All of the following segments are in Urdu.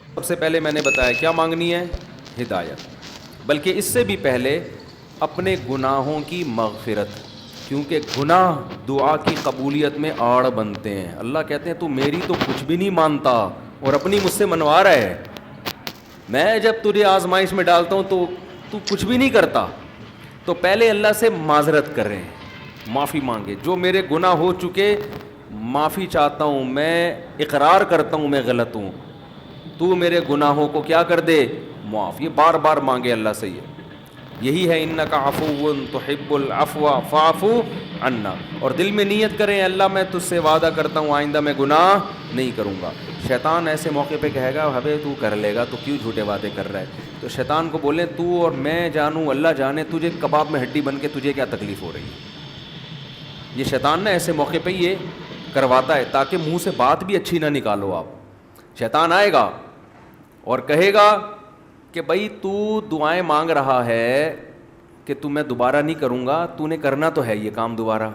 سب سے پہلے میں نے بتایا کیا مانگنی ہے؟ ہدایت، بلکہ اس سے بھی پہلے اپنے گناہوں کی مغفرت، کیونکہ گناہ دعا کی قبولیت میں آڑ بنتے ہیں۔ اللہ کہتے ہیں تو میری تو کچھ بھی نہیں مانتا اور اپنی مجھ سے منوا رہا ہے، میں جب تجھے آزمائش میں ڈالتا ہوں تو کچھ بھی نہیں کرتا۔ تو پہلے اللہ سے معذرت کریں، معافی مانگے، جو میرے گناہ ہو چکے معافی چاہتا ہوں، میں اقرار کرتا ہوں میں غلط ہوں، تو میرے گناہوں کو کیا کر دے؟ معاف۔ یہ بار بار مانگے اللہ سے، یہی ہے انک عفو تحب العفو فاعف عنا، اور دل میں نیت کریں اللہ میں تجھ سے وعدہ کرتا ہوں آئندہ میں گناہ نہیں کروں گا۔ شیطان ایسے موقع پہ کہے گا ہبے تو کر لے گا، تو کیوں جھوٹے وعدے کر رہا ہے؟ تو شیطان کو بولیں تو اور میں جانوں اللہ جانے تجھے کباب میں ہڈی بن کے تجھے کیا تکلیف ہو رہی ہے۔ یہ شیطان نا ایسے موقع پہ یہ کرواتا ہے تاکہ منہ سے بات بھی اچھی نہ نکالو آپ۔ شیطان آئے گا اور کہے گا کہ بھائی تو دعائیں مانگ رہا ہے کہ میں دوبارہ نہیں کروں گا، تو نے کرنا تو ہے یہ کام دوبارہ،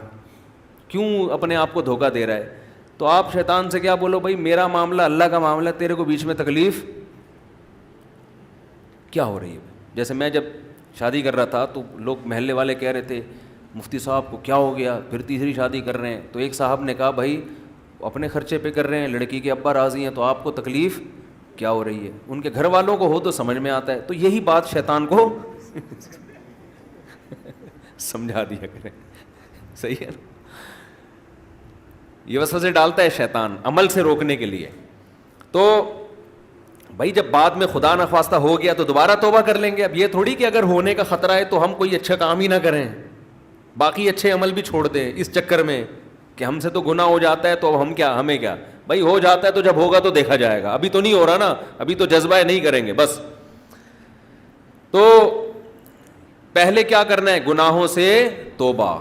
کیوں اپنے آپ کو دھوکہ دے رہا ہے؟ تو آپ شیطان سے کیا بولو، بھائی میرا معاملہ اللہ کا معاملہ، تیرے کو بیچ میں تکلیف کیا ہو رہی ہے؟ جیسے میں جب شادی کر رہا تھا تو لوگ محلے والے کہہ رہے تھے مفتی صاحب کو کیا ہو گیا، پھر تیسری شادی کر رہے ہیں؟ تو ایک صاحب نے کہا بھائی اپنے خرچے پہ کر رہے ہیں، لڑکی کے ابا راضی ہیں، تو آپ کو تکلیف کیا ہو رہی ہے؟ ان کے گھر والوں کو ہو تو سمجھ میں آتا ہے۔ تو یہی بات شیطان کو سمجھا دیا کریں، صحیح ہے نا؟ یہ وسوسے ڈالتا ہے شیطان عمل سے روکنے کے لیے۔ تو بھائی جب بعد میں خدا نخواستہ ہو گیا تو دوبارہ توبہ کر لیں گے۔ اب یہ تھوڑی کہ اگر ہونے کا خطرہ ہے تو ہم کوئی اچھا کام ہی نہ کریں، باقی اچھے عمل بھی چھوڑ دیں اس چکر میں کہ ہم سے تو گناہ ہو جاتا ہے تو اب ہم کیا، ہمیں کیا بھائی، ہو جاتا ہے تو جب ہوگا تو دیکھا جائے گا، ابھی تو نہیں ہو رہا نا، ابھی تو جذبہ ہے نہیں کریں گے بس۔ تو پہلے کیا کرنا ہے؟ گناہوں سے توبہ،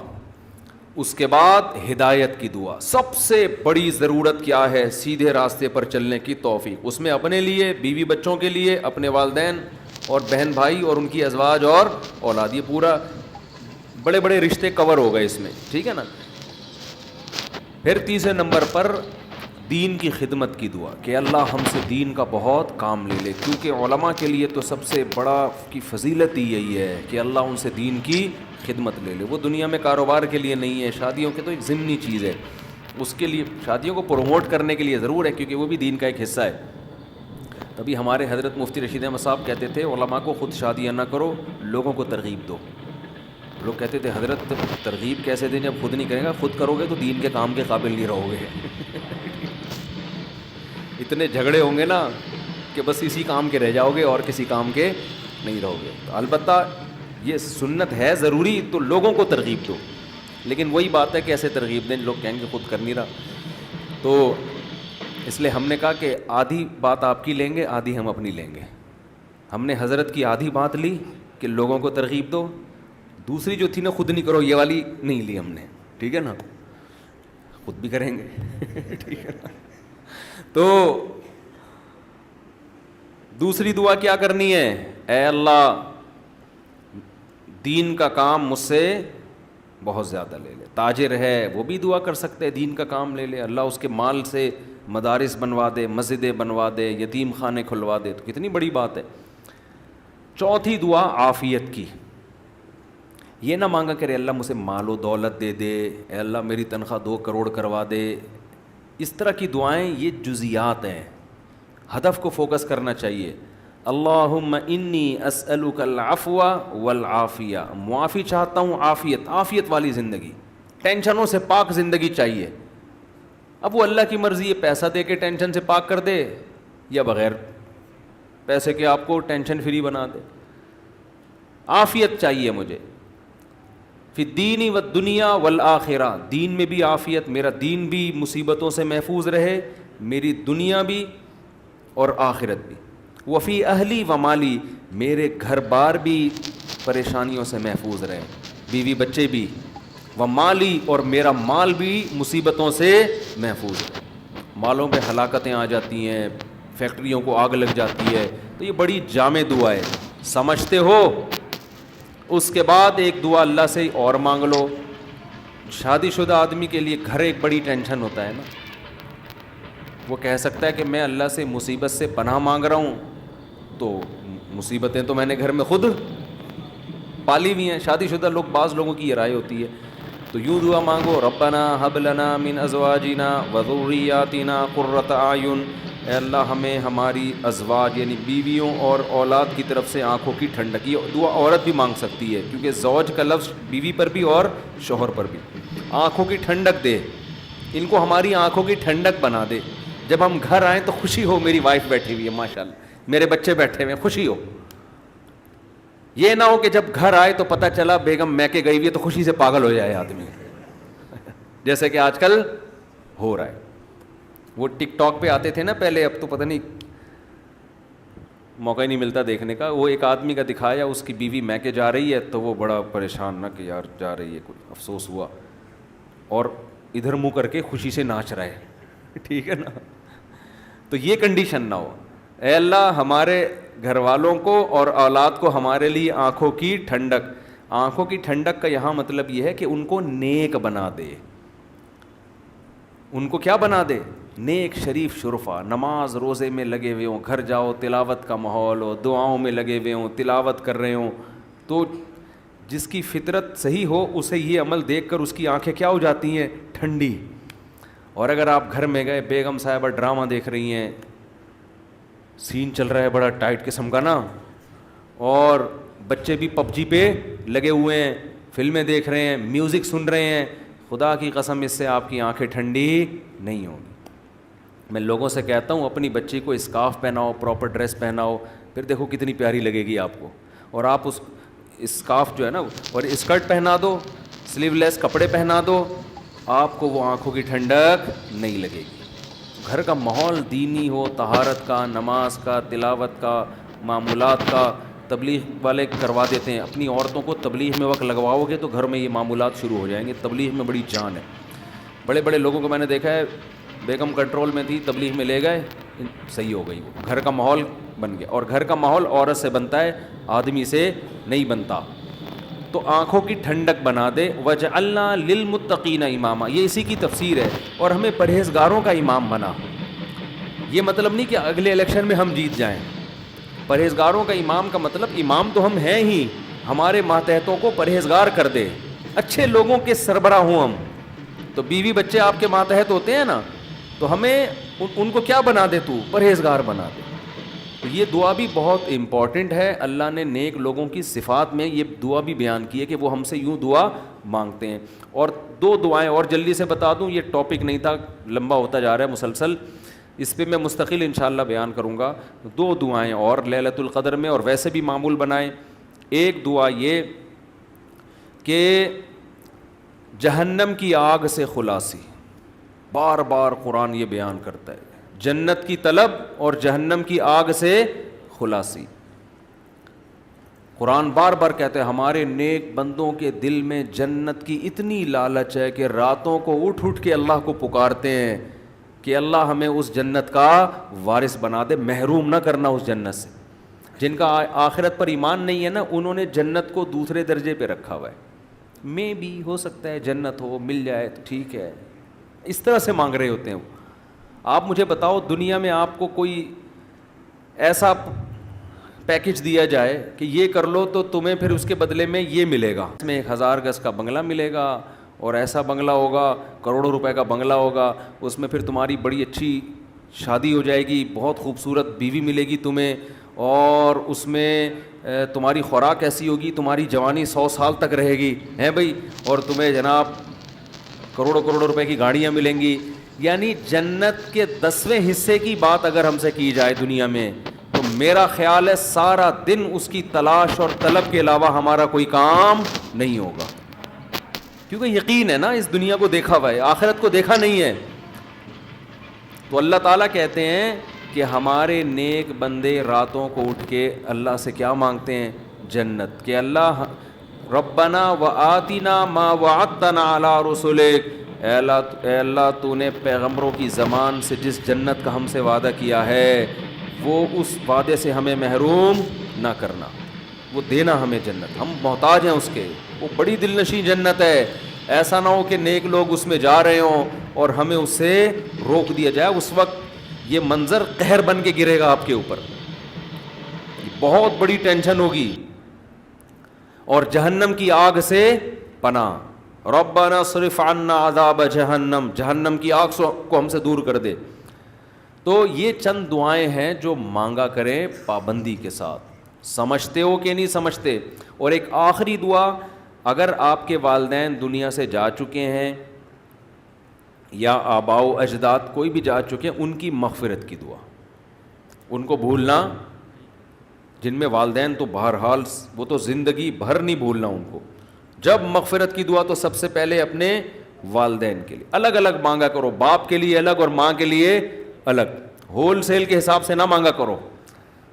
اس کے بعد ہدایت کی دعا۔ سب سے بڑی ضرورت کیا ہے؟ سیدھے راستے پر چلنے کی توفیق، اس میں اپنے لیے، بیوی بچوں کے لیے، اپنے والدین اور بہن بھائی اور ان کی ازواج اور اولاد، یہ پورا بڑے بڑے رشتے کور ہو گئے اس میں، ٹھیک ہے نا۔ پھر تیسرے نمبر پر دین کی خدمت کی دعا کہ اللہ ہم سے دین کا بہت کام لے لے، کیونکہ علماء کے لیے تو سب سے بڑا کی فضیلت ہی یہی ہے کہ اللہ ان سے دین کی خدمت لے لے۔ وہ دنیا میں کاروبار کے لیے نہیں ہے، شادیوں کے تو ایک ضمنی چیز ہے، اس کے لیے شادیوں کو پروموٹ کرنے کے لیے ضرور ہے کیونکہ وہ بھی دین کا ایک حصہ ہے۔ تبھی ہمارے حضرت مفتی رشید احمد صاحب کہتے تھے علماء کو خود شادیاں نہ کرو، لوگوں کو ترغیب دو۔ لوگ کہتے تھے حضرت ترغیب کیسے دیں جب خود نہیں کریں گا؟ خود کرو گے تو دین کے کام کے قابل نہیں رہو گے۔ اتنے جھگڑے ہوں گے نا کہ بس اسی کام کے رہ جاؤ گے اور کسی کام کے نہیں رہو گے۔ تو البتہ یہ سنت ہے ضروری، تو لوگوں کو ترغیب دو، لیکن وہی بات ہے کہ ایسے ترغیب دیں لوگ کہیں گے خود کر نہیں رہا۔ تو اس لیے ہم نے کہا کہ آدھی بات آپ کی لیں گے، آدھی ہم اپنی لیں گے۔ ہم نے حضرت کی آدھی بات لی کہ لوگوں کو ترغیب دو، دوسری جو تھی نا خود نہیں کرو، یہ والی نہیں لی ہم نے، ٹھیک ہے نا، خود بھی کریں گے ٹھیک ہے نا۔ تو دوسری دعا کیا کرنی ہے؟ اے اللہ دین کا کام مجھ سے بہت زیادہ لے لے۔ تاجر ہے وہ بھی دعا کر سکتے ہیں دین کا کام لے لے، اللہ اس کے مال سے مدارس بنوا دے، مسجدیں بنوا دے، یتیم خانے کھلوا دے، تو کتنی بڑی بات ہے۔ چوتھی دعا عافیت کی، یہ نہ مانگا کرے اللہ مجھے مال و دولت دے دے، اے اللہ میری تنخواہ 2 کروڑ کروا دے، اس طرح کی دعائیں یہ جزیات ہیں، ہدف کو فوکس کرنا چاہیے۔ اللہم انی اسألک العفو والعافیہ، معافی چاہتا ہوں، عافیت والی زندگی، ٹینشنوں سے پاک زندگی چاہیے۔ اب وہ اللہ کی مرضی ہے، پیسہ دے کے ٹینشن سے پاک کر دے یا بغیر پیسے کے آپ کو ٹینشن فری بنا دے۔ عافیت چاہیے مجھے، فی الدین والدنیا والآخرہ، دین میں بھی عافیت، میرا دین بھی مصیبتوں سے محفوظ رہے، میری دنیا بھی اور آخرت بھی، وفی اہلی و مالی، میرے گھر بار بھی پریشانیوں سے محفوظ رہے، بیوی بچے بھی، و مالی اور میرا مال بھی مصیبتوں سے محفوظ رہے۔ مالوں پہ ہلاکتیں آ جاتی ہیں، فیکٹریوں کو آگ لگ جاتی ہے، تو یہ بڑی جامع دعا ہے، سمجھتے ہو؟ اس کے بعد ایک دعا اللہ سے اور مانگ لو۔ شادی شدہ آدمی کے لیے گھر ایک بڑی ٹینشن ہوتا ہے نا، وہ کہہ سکتا ہے کہ میں اللہ سے مصیبت سے پناہ مانگ رہا ہوں، تو مصیبتیں تو میں نے گھر میں خود پالی ہوئی ہیں. شادی شدہ لوگ، بعض لوگوں کی یہ رائے ہوتی ہے، تو یوں دعا مانگو، ربنا ھب لنا من ازواجنا وذریاتنا قرۃ اعین، اے اللہ ہمیں ہماری ازواج یعنی بیویوں اور اولاد کی طرف سے آنکھوں کی ٹھنڈک. یہ دعا عورت بھی مانگ سکتی ہے کیونکہ زوج کا لفظ بیوی پر بھی اور شوہر پر بھی. آنکھوں کی ٹھنڈک دے، ان کو ہماری آنکھوں کی ٹھنڈک بنا دے. جب ہم گھر آئیں تو خوشی ہو، میری وائف بیٹھی ہوئی ہے ماشاءاللہ، میرے بچے بیٹھے ہوئے ہیں، خوشی ہو. یہ نہ ہو کہ جب گھر آئے تو پتہ چلا بیگم میکے گئی ہوئی ہے تو خوشی سے پاگل ہو جائے آدمی، جیسے کہ آج کل ہو رہا ہے. وہ ٹک ٹاک پہ آتے تھے نا پہلے، اب تو پتہ نہیں موقع ہی نہیں ملتا دیکھنے کا. وہ ایک آدمی کا دکھایا، اس کی بیوی میکے جا رہی ہے تو وہ بڑا پریشان نہ کہ یار جا رہی ہے، کوئی افسوس ہوا، اور ادھر منہ کر کے خوشی سے ناچ رہا ہے. ٹھیک ہے نا؟ تو یہ کنڈیشن نہ ہو. اے اللہ ہمارے گھر والوں کو اور اولاد کو ہمارے لیے آنکھوں کی ٹھنڈک. آنکھوں کی ٹھنڈک کا یہاں مطلب یہ ہے کہ ان کو نیک بنا دے. ان کو کیا بنا دے؟ نیک، شریف، شرفا. نماز روزے میں لگے ہوئے ہوں، گھر جاؤ تلاوت کا ماحول ہو، دعاؤں میں لگے ہوئے ہوں، تلاوت کر رہے ہوں. تو جس کی فطرت صحیح ہو اسے یہ عمل دیکھ کر اس کی آنکھیں کیا ہو جاتی ہیں؟ ٹھنڈی. اور اگر آپ گھر میں گئے، بیگم صاحبہ ڈرامہ دیکھ رہی ہیں، سین چل رہا ہے بڑا ٹائٹ قسم کا نا، اور بچے بھی پب جی پہ لگے ہوئے ہیں، فلمیں دیکھ رہے ہیں، میوزک سن رہے ہیں، خدا کی قسم اس سے آپ کی آنکھیں ٹھنڈی نہیں ہوں گی. میں لوگوں سے کہتا ہوں اپنی بچی کو اسکارف پہناؤ، پراپر ڈریس پہناؤ، پھر دیکھو کتنی پیاری لگے گی آپ کو. اور آپ اس اسکارف جو ہے نا اور اسکرٹ پہنا دو، سلیو لیس کپڑے پہنا دو، آپ کو وہ آنکھوں کی ٹھنڈک نہیں لگے گی. گھر کا ماحول دینی ہو، طہارت کا، نماز کا، تلاوت کا، معمولات کا. تبلیغ والے کروا دیتے ہیں، اپنی عورتوں کو تبلیغ میں وقت لگواؤ گے تو گھر میں یہ معمولات شروع ہو جائیں گے. تبلیغ میں بڑی جان ہے. بڑے بڑے لوگوں کو میں نے دیکھا ہے، بیگم کنٹرول میں تھی، تبلیغ میں لے گئے، صحیح ہو گئی، وہ گھر کا ماحول بن گیا. اور گھر کا ماحول عورت سے بنتا ہے، آدمی سے نہیں بنتا. تو آنکھوں کی ٹھنڈک بنا دے. وَجْعَلْنَا لِلْمُتَّقِينَ إِمَامًا، یہ اسی کی تفسیر ہے. اور ہمیں پرہیزگاروں کا امام بنا. یہ مطلب نہیں کہ اگلے الیکشن میں ہم جیت جائیں. پرہیزگاروں کا امام کا مطلب امام تو ہم ہیں ہی، ہمارے ماتحتوں کو پرہیزگار کر دے، اچھے لوگوں کے سربراہ ہوں ہم. تو بیوی بچے آپ کے ماتحت ہوتے ہیں نا، تو ہمیں ان کو کیا بنا دے؟ تو پرہیزگار بنا دے. تو یہ دعا بھی بہت امپورٹنٹ ہے. اللہ نے نیک لوگوں کی صفات میں یہ دعا بھی بیان کی ہے کہ وہ ہم سے یوں دعا مانگتے ہیں. اور دو دعائیں اور جلدی سے بتا دوں، یہ ٹاپک نہیں تھا، لمبا ہوتا جا رہا ہے مسلسل، اس پہ میں مستقل انشاءاللہ بیان کروں گا. دو دعائیں اور لیلۃ القدر میں، اور ویسے بھی معمول بنائیں. ایک دعا یہ کہ جہنم کی آگ سے خلاصی، بار بار قرآن یہ بیان کرتا ہے، جنت کی طلب اور جہنم کی آگ سے خلاصی. قرآن بار بار کہتا ہے ہمارے نیک بندوں کے دل میں جنت کی اتنی لالچ ہے کہ راتوں کو اٹھ اٹھ کے اللہ کو پکارتے ہیں کہ اللہ ہمیں اس جنت کا وارث بنا دے، محروم نہ کرنا اس جنت سے. جن کا آخرت پر ایمان نہیں ہے نا، انہوں نے جنت کو دوسرے درجے پہ رکھا ہوا ہے. میں بھی ہو سکتا ہے جنت ہو، مل جائے تو ٹھیک ہے، اس طرح سے مانگ رہے ہوتے ہیں. آپ مجھے بتاؤ دنیا میں آپ کو کوئی ایسا پیکج دیا جائے کہ یہ کر لو تو تمہیں پھر اس کے بدلے میں یہ ملے گا، اس میں 1000 گز کا بنگلہ ملے گا، اور ایسا بنگلہ ہوگا، کروڑوں روپے کا بنگلہ ہوگا، اس میں پھر تمہاری بڑی اچھی شادی ہو جائے گی، بہت خوبصورت بیوی ملے گی تمہیں، اور اس میں تمہاری خوراک ایسی ہوگی، تمہاری جوانی 100 سال تک رہے گی ہیں بھائی، اور تمہیں جناب کروڑوں کروڑوں روپے کی گاڑیاں ملیں گی. یعنی جنت کے 10ویں حصے کی بات اگر ہم سے کی جائے دنیا میں، تو میرا خیال ہے سارا دن اس کی تلاش اور طلب کے علاوہ ہمارا کوئی کام نہیں ہوگا. کیونکہ یقین ہے نا، اس دنیا کو دیکھا ہوا ہے، آخرت کو دیکھا نہیں ہے. تو اللہ تعالیٰ کہتے ہیں کہ ہمارے نیک بندے راتوں کو اٹھ کے اللہ سے کیا مانگتے ہیں؟ جنت. کہ اللہ ربنا وآتنا ما وعدتنا علی رسولک، اے اللہ تو نے پیغمبروں کی زبان سے جس جنت کا ہم سے وعدہ کیا ہے، وہ اس وعدے سے ہمیں محروم نہ کرنا، وہ دینا ہمیں جنت، ہم محتاج ہیں اس کے. وہ بڑی دل نشیں جنت ہے. ایسا نہ ہو کہ نیک لوگ اس میں جا رہے ہوں اور ہمیں اس سے روک دیا جائے. اس وقت یہ منظر قہر بن کے گرے گا آپ کے اوپر, بہت بڑی ٹینشن ہوگی. اور جہنم کی آگ سے پناہ, ربنا صرف عنا عذاب جہنم, جہنم کی آگ کو ہم سے دور کر دے. تو یہ چند دعائیں ہیں جو مانگا کریں پابندی کے ساتھ. سمجھتے ہو کہ نہیں سمجھتے؟ اور ایک آخری دعا, اگر آپ کے والدین دنیا سے جا چکے ہیں یا آباء و اجداد کوئی بھی جا چکے ہیں, ان کی مغفرت کی دعا. ان کو بھولنا, جن میں والدین تو بہرحال وہ تو زندگی بھر نہیں بھولنا ان کو. جب مغفرت کی دعا تو سب سے پہلے اپنے والدین کے لیے الگ الگ مانگا کرو, باپ کے لیے الگ اور ماں کے لیے الگ. ہول سیل کے حساب سے نہ مانگا کرو.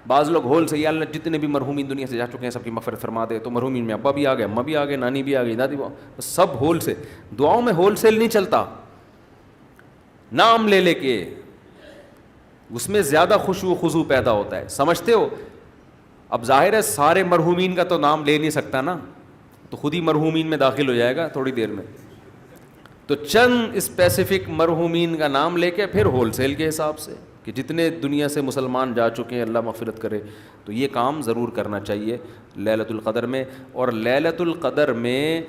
بعض لوگ ہول سے, یا اللہ جتنے بھی مرحومین دنیا سے جا چکے ہیں سب کی مغفرت فرما دے. تو مرحومین میں ابا بھی آ گئے, اماں بھی آ گئے, نانی بھی آ گئی, دادی بھی, سب ہول سے. دعاؤں میں ہول سیل نہیں چلتا, نام لے لے کے اس میں زیادہ خشوع و خضوع پیدا ہوتا ہے. سمجھتے ہو؟ اب ظاہر ہے سارے مرحومین کا تو نام لے نہیں سکتا نا, تو خود ہی مرحومین میں داخل ہو جائے گا تھوڑی دیر میں. تو چند اسپیسیفک مرحومین کا نام لے کے پھر ہول سیل کے حساب سے کہ جتنے دنیا سے مسلمان جا چکے ہیں اللہ مغفرت کرے. تو یہ کام ضرور کرنا چاہیے لیلۃ القدر میں. اور لیلۃ القدر میں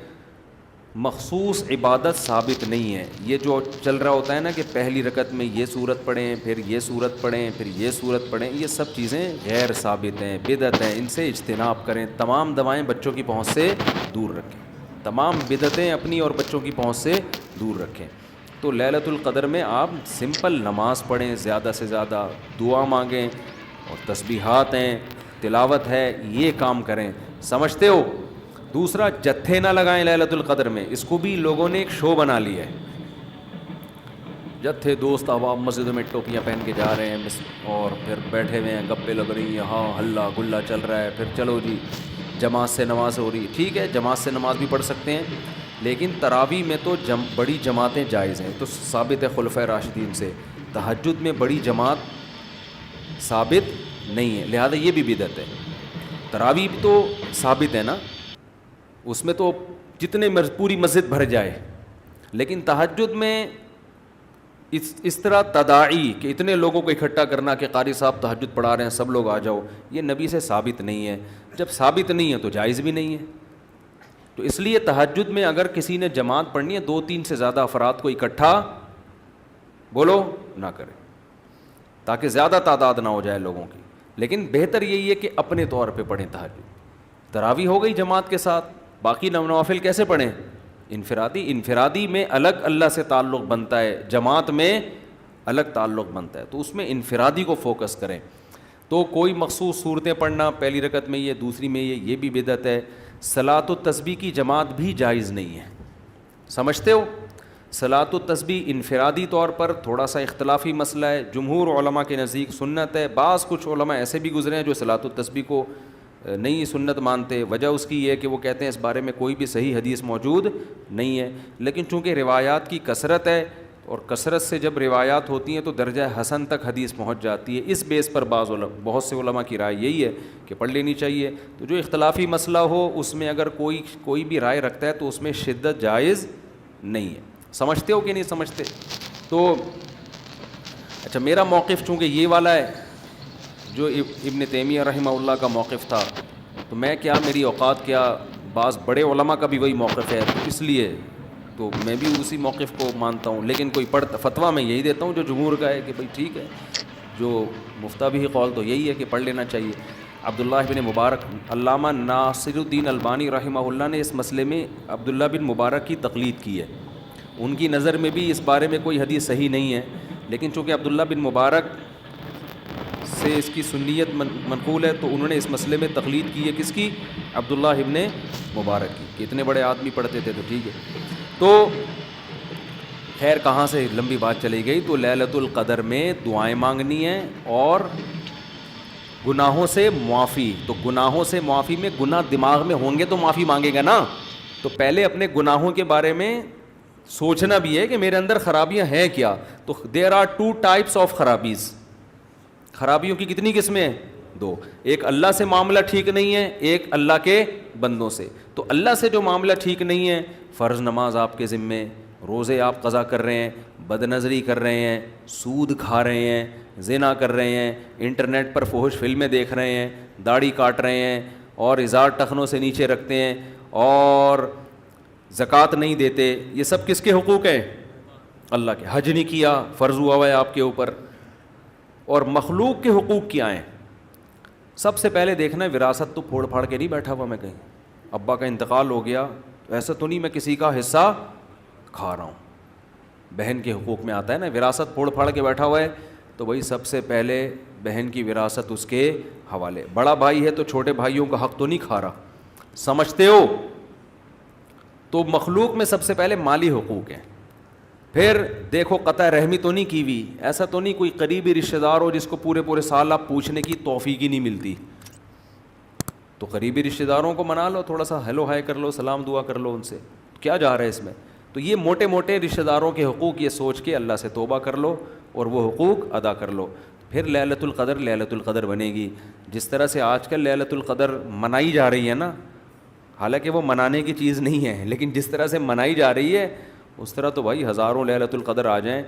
مخصوص عبادت ثابت نہیں ہے. یہ جو چل رہا ہوتا ہے نا کہ پہلی رکعت میں یہ سورت پڑھیں, پھر یہ سورت پڑھیں, پھر یہ سورت پڑھیں, یہ سب چیزیں غیر ثابت ہیں, بدعت ہیں. ان سے اجتناب کریں. تمام دوائیں بچوں کی پہنچ سے دور رکھیں. تمام بدعتیں اپنی اور بچوں کی پہنچ سے دور رکھیں. تو لیلۃ القدر میں آپ سمپل نماز پڑھیں, زیادہ سے زیادہ دعا مانگیں, اور تسبیحات ہیں, تلاوت ہے, یہ کام کریں. سمجھتے ہو؟ دوسرا, جتھے نہ لگائیں لیلۃ القدر میں. اس کو بھی لوگوں نے ایک شو بنا لیا ہے. جتھے دوست احباب مسجد میں ٹوپیاں پہن کے جا رہے ہیں اور پھر بیٹھے ہوئے ہیں, گپے لگ رہی ہیں, ہاں ہلا گلا چل رہا ہے, پھر چلو جی جماعت سے نماز ہو رہی ہے. ٹھیک ہے, جماعت سے نماز بھی پڑھ سکتے ہیں, لیکن تراویح میں تو بڑی جماعتیں جائز ہیں. تو ثابت ہے خلفائے راشدین سے. تہجد میں بڑی جماعت ثابت نہیں ہے, لہذا یہ بھی بدعت ہے. تراویح تو ثابت ہے نا, اس میں تو جتنے پوری مسجد بھر جائے, لیکن تہجد میں اس طرح تداعی کہ اتنے لوگوں کو اکٹھا کرنا کہ قاری صاحب تہجد پڑھا رہے ہیں سب لوگ آ جاؤ, یہ نبی سے ثابت نہیں ہے. جب ثابت نہیں ہے تو جائز بھی نہیں ہے. تو اس لیے تہجد میں اگر کسی نے جماعت پڑھنی ہے 2-3 سے زیادہ افراد کو اکٹھا بولو نہ کرے, تاکہ زیادہ تعداد نہ ہو جائے لوگوں کی. لیکن بہتر یہی ہے کہ اپنے طور پہ پڑھیں تہجد. تراویح ہو گئی جماعت کے ساتھ, باقی نوافل کیسے پڑھیں؟ انفرادی میں الگ اللہ سے تعلق بنتا ہے, جماعت میں الگ تعلق بنتا ہے. تو اس میں انفرادی کو فوکس کریں. تو کوئی مخصوص صورتیں پڑھنا, پہلی رکعت میں یہ, دوسری میں یہ بھی بدعت ہے. صلاۃ التسبیح کی جماعت بھی جائز نہیں ہے. سمجھتے ہو؟ صلاۃ التسبیح انفرادی طور پر تھوڑا سا اختلافی مسئلہ ہے. جمہور علماء کے نزدیک سنت ہے. بعض کچھ علماء ایسے بھی گزرے ہیں جو صلاۃ التسبیح کو نہیں سنت مانتے. وجہ اس کی یہ ہے کہ وہ کہتے ہیں اس بارے میں کوئی بھی صحیح حدیث موجود نہیں ہے. لیکن چونکہ روایات کی کثرت ہے, اور کثرت سے جب روایات ہوتی ہیں تو درجہ حسن تک حدیث پہنچ جاتی ہے. اس بیس پر بہت سے علماء کی رائے یہی ہے کہ پڑھ لینی چاہیے. تو جو اختلافی مسئلہ ہو اس میں اگر کوئی بھی رائے رکھتا ہے تو اس میں شدت جائز نہیں ہے. سمجھتے ہو کہ نہیں سمجھتے؟ تو اچھا, میرا موقف چونکہ یہ والا ہے جو ابن تیمیہ رحمہ اللہ کا موقف تھا, تو میں کیا, میری اوقات کیا, بعض بڑے علماء کا بھی وہی موقف ہے, تو اس لیے تو میں بھی اسی موقف کو مانتا ہوں. لیکن کوئی فتویٰ میں یہی دیتا ہوں جو جمہور کا ہے کہ بھائی ٹھیک ہے, جو مفتہ بھی قول تو یہی ہے کہ پڑھ لینا چاہیے. عبداللہ بن مبارک, علامہ ناصر الدین البانی رحمہ اللہ نے اس مسئلے میں عبداللہ بن مبارک کی تقلید کی ہے. ان کی نظر میں بھی اس بارے میں کوئی حدیث صحیح نہیں ہے, لیکن چونکہ عبداللہ بن مبارک سے اس کی سنیت منقول ہے تو انہوں نے اس مسئلے میں تقلید کی ہے. کس کی؟ عبداللہ ابن مبارک کی, کہ اتنے بڑے آدمی پڑھتے تھے تو ٹھیک ہے. تو خیر کہاں سے لمبی بات چلی گئی. تو لیلۃ القدر میں دعائیں مانگنی ہیں اور گناہوں سے معافی. تو گناہوں سے معافی میں, گناہ دماغ میں ہوں گے تو معافی مانگے گا نا, تو پہلے اپنے گناہوں کے بارے میں سوچنا بھی ہے کہ میرے اندر خرابیاں ہیں کیا. تو دیر آر 2 types آف خرابیز. خرابیوں کی کتنی قسمیں ہیں؟ 2. ایک اللہ سے معاملہ ٹھیک نہیں ہے, ایک اللہ کے بندوں سے. تو اللہ سے جو معاملہ ٹھیک نہیں ہے, فرض نماز آپ کے ذمے, روزے آپ قضا کر رہے ہیں, بد نظری کر رہے ہیں, سود کھا رہے ہیں, زنا کر رہے ہیں, انٹرنیٹ پر فحش فلمیں دیکھ رہے ہیں, داڑھی کاٹ رہے ہیں اور ازار ٹخنوں سے نیچے رکھتے ہیں اور زکوٰۃ نہیں دیتے, یہ سب کس کے حقوق ہیں؟ اللہ کے. حج نہیں کیا, فرض ہوا ہوا ہے آپ کے اوپر. اور مخلوق کے حقوق کیا ہیں؟ سب سے پہلے دیکھنا ہے وراثت تو پھوڑ پھاڑ کے نہیں بیٹھا ہوا میں کہیں, ابا کا انتقال ہو گیا ایسا تو نہیں میں کسی کا حصہ کھا رہا ہوں. بہن کے حقوق میں آتا ہے نا, وراثت پھوڑ پھاڑ کے بیٹھا ہوا ہے تو بھائی سب سے پہلے بہن کی وراثت اس کے حوالے. بڑا بھائی ہے تو چھوٹے بھائیوں کا حق تو نہیں کھا رہا, سمجھتے ہو؟ تو مخلوق میں سب سے پہلے مالی حقوق ہیں. پھر دیکھو قطع رحمی تو نہیں کی ہوئی, ایسا تو نہیں کوئی قریبی رشتہ دار ہو جس کو پورے پورے سال آپ پوچھنے کی توفیق ہی نہیں ملتی, تو قریبی رشتہ داروں کو منا لو, تھوڑا سا ہیلو ہائے کر لو, سلام دعا کر لو ان سے, کیا جا رہا ہے اس میں. تو یہ موٹے موٹے رشتہ داروں کے حقوق یہ سوچ کے اللہ سے توبہ کر لو اور وہ حقوق ادا کر لو. پھر لیلۃ القدر, لیلۃ القدر بنے گی. جس طرح سے آج کل لیلۃ القدر منائی جا رہی ہے نا, حالانکہ وہ منانے کی چیز نہیں ہے, لیکن جس طرح سے منائی جا رہی ہے اس طرح تو بھائی ہزاروں لیلۃ القدر آ جائیں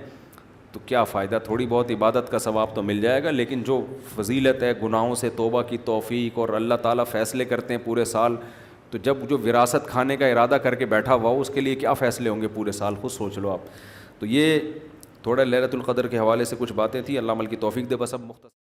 تو کیا فائدہ, تھوڑی بہت عبادت کا ثواب تو مل جائے گا, لیکن جو فضیلت ہے گناہوں سے توبہ کی توفیق, اور اللہ تعالیٰ فیصلے کرتے ہیں پورے سال, تو جب جو وراثت کھانے کا ارادہ کر کے بیٹھا ہوا ہو اس کے لیے کیا فیصلے ہوں گے پورے سال, خود سوچ لو آپ. تو یہ تھوڑا لیلۃ القدر کے حوالے سے کچھ باتیں تھیں, اللہ عمل کی توفیق دے. بس اب مختصر